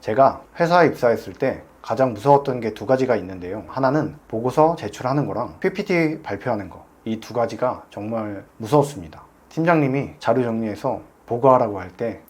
제가 회사에 입사했을 때 가장 무서웠던 게 두 가지가 있는데요. 하나는 보고서 제출하는 거랑 PPT 발표하는 거. 이 두 가지가 정말 무서웠습니다. 팀장님이 자료 정리해서 보고하라고 할 때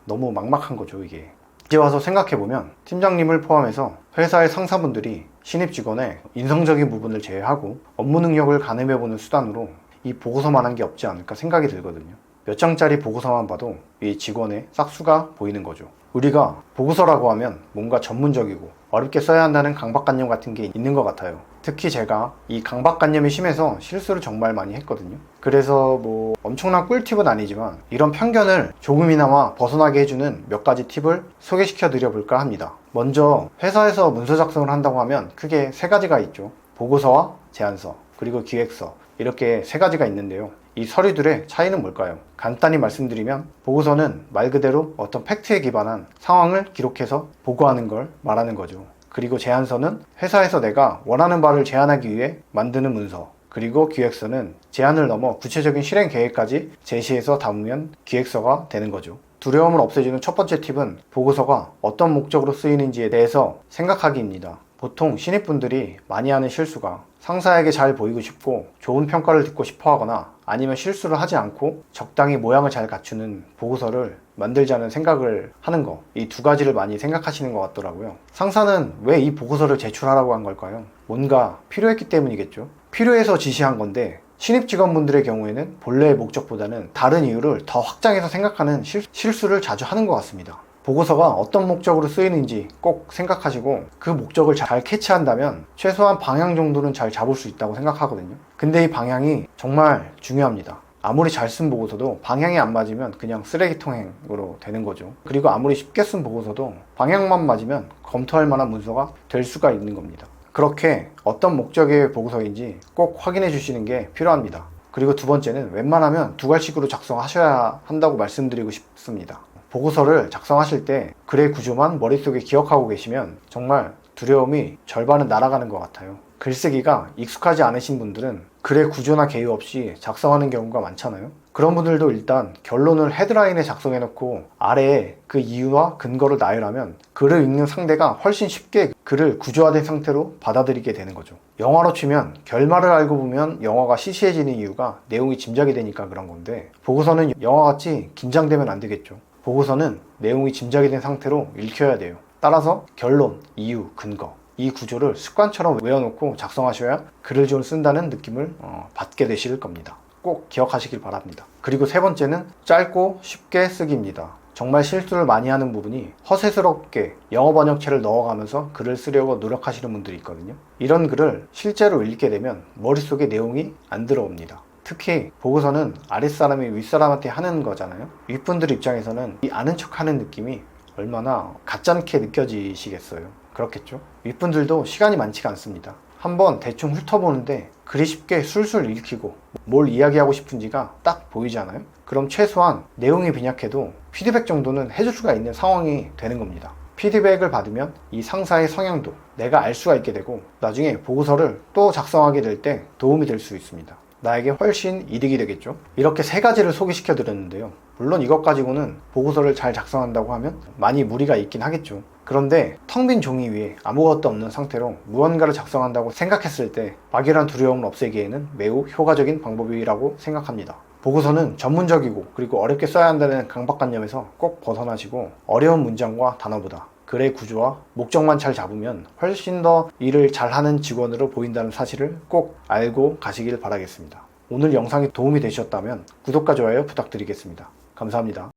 너무 막막한 거죠, 이게. 이제 와서 생각해보면 팀장님을 포함해서 회사의 상사분들이 신입 직원의 인성적인 부분을 제외하고 업무 능력을 가늠해보는 수단으로 이 보고서만 한 게 없지 않을까 생각이 들거든요. 몇 장짜리 보고서만 봐도 이 직원의 싹수가 보이는 거죠. 우리가 보고서라고 하면 뭔가 전문적이고 어렵게 써야 한다는 강박관념 같은 게 있는 것 같아요. 특히 제가 이 강박관념이 심해서 실수를 정말 많이 했거든요. 그래서 뭐 엄청난 꿀팁은 아니지만 이런 편견을 조금이나마 벗어나게 해주는 몇 가지 팁을 소개시켜 드려 볼까 합니다. 먼저 회사에서 문서 작성을 한다고 하면 크게 세 가지가 있죠. 보고서와 제안서, 그리고 기획서, 이렇게 세 가지가 있는데요. 이 서류들의 차이는 뭘까요? 간단히 말씀드리면 보고서는 말 그대로 어떤 팩트에 기반한 상황을 기록해서 보고하는 걸 말하는 거죠. 그리고 제안서는 회사에서 내가 원하는 바를 제안하기 위해 만드는 문서, 그리고 기획서는 제안을 넘어 구체적인 실행 계획까지 제시해서 담으면 기획서가 되는 거죠. 두려움을 없애주는 첫 번째 팁은 보고서가 어떤 목적으로 쓰이는지에 대해서 생각하기입니다. 보통 신입분들이 많이 하는 실수가 상사에게 잘 보이고 싶고 좋은 평가를 듣고 싶어 하거나 아니면 실수를 하지 않고 적당히 모양을 잘 갖추는 보고서를 만들자는 생각을 하는 거, 이 두 가지를 많이 생각하시는 것 같더라고요. 상사는 왜 이 보고서를 제출하라고 한 걸까요? 뭔가 필요했기 때문이겠죠. 필요해서 지시한 건데 신입 직원분들의 경우에는 본래의 목적보다는 다른 이유를 더 확장해서 생각하는 실수를 자주 하는 것 같습니다. 보고서가 어떤 목적으로 쓰이는지 꼭 생각하시고 그 목적을 잘 캐치한다면 최소한 방향 정도는 잘 잡을 수 있다고 생각하거든요. 근데 이 방향이 정말 중요합니다. 아무리 잘 쓴 보고서도 방향이 안 맞으면 그냥 쓰레기통행으로 되는 거죠. 그리고 아무리 쉽게 쓴 보고서도 방향만 맞으면 검토할 만한 문서가 될 수가 있는 겁니다. 그렇게 어떤 목적의 보고서인지 꼭 확인해 주시는 게 필요합니다. 그리고 두 번째는 웬만하면 두 갈식으로 작성하셔야 한다고 말씀드리고 싶습니다. 보고서를 작성하실 때 글의 구조만 머릿속에 기억하고 계시면 정말 두려움이 절반은 날아가는 것 같아요. 글쓰기가 익숙하지 않으신 분들은 글의 구조나 개요 없이 작성하는 경우가 많잖아요. 그런 분들도 일단 결론을 헤드라인에 작성해 놓고 아래에 그 이유와 근거를 나열하면 글을 읽는 상대가 훨씬 쉽게 글을 구조화된 상태로 받아들이게 되는 거죠. 영화로 치면 결말을 알고 보면 영화가 시시해지는 이유가 내용이 짐작이 되니까 그런 건데 보고서는 영화같이 긴장되면 안 되겠죠. 보고서는 내용이 짐작이 된 상태로 읽혀야 돼요. 따라서 결론, 이유, 근거, 이 구조를 습관처럼 외워놓고 작성하셔야 글을 좀 쓴다는 느낌을 받게 되실 겁니다. 꼭 기억하시길 바랍니다. 그리고 세 번째는 짧고 쉽게 쓰기입니다. 정말 실수를 많이 하는 부분이 허세스럽게 영어 번역체를 넣어가면서 글을 쓰려고 노력하시는 분들이 있거든요. 이런 글을 실제로 읽게 되면 머릿속에 내용이 안 들어옵니다. 특히 보고서는 아랫사람이 윗사람한테 하는 거잖아요. 윗분들 입장에서는 이 아는 척하는 느낌이 얼마나 가짜게 느껴지시겠어요. 그렇겠죠? 윗분들도 시간이 많지가 않습니다. 한번 대충 훑어보는데 글이 쉽게 술술 읽히고 뭘 이야기하고 싶은지가 딱 보이잖아요. 그럼 최소한 내용이 빈약해도 피드백 정도는 해줄 수가 있는 상황이 되는 겁니다. 피드백을 받으면 이 상사의 성향도 내가 알 수가 있게 되고 나중에 보고서를 또 작성하게 될 때 도움이 될 수 있습니다. 나에게 훨씬 이득이 되겠죠. 이렇게 세 가지를 소개시켜 드렸는데요. 물론 이것 가지고는 보고서를 잘 작성한다고 하면 많이 무리가 있긴 하겠죠. 그런데 텅 빈 종이 위에 아무것도 없는 상태로 무언가를 작성한다고 생각했을 때 막연한 두려움을 없애기에는 매우 효과적인 방법이라고 생각합니다. 보고서는 전문적이고 그리고 어렵게 써야 한다는 강박관념에서 꼭 벗어나시고 어려운 문장과 단어보다 글의 구조와 목적만 잘 잡으면 훨씬 더 일을 잘하는 직원으로 보인다는 사실을 꼭 알고 가시길 바라겠습니다. 오늘 영상이 도움이 되셨다면 구독과 좋아요 부탁드리겠습니다. 감사합니다.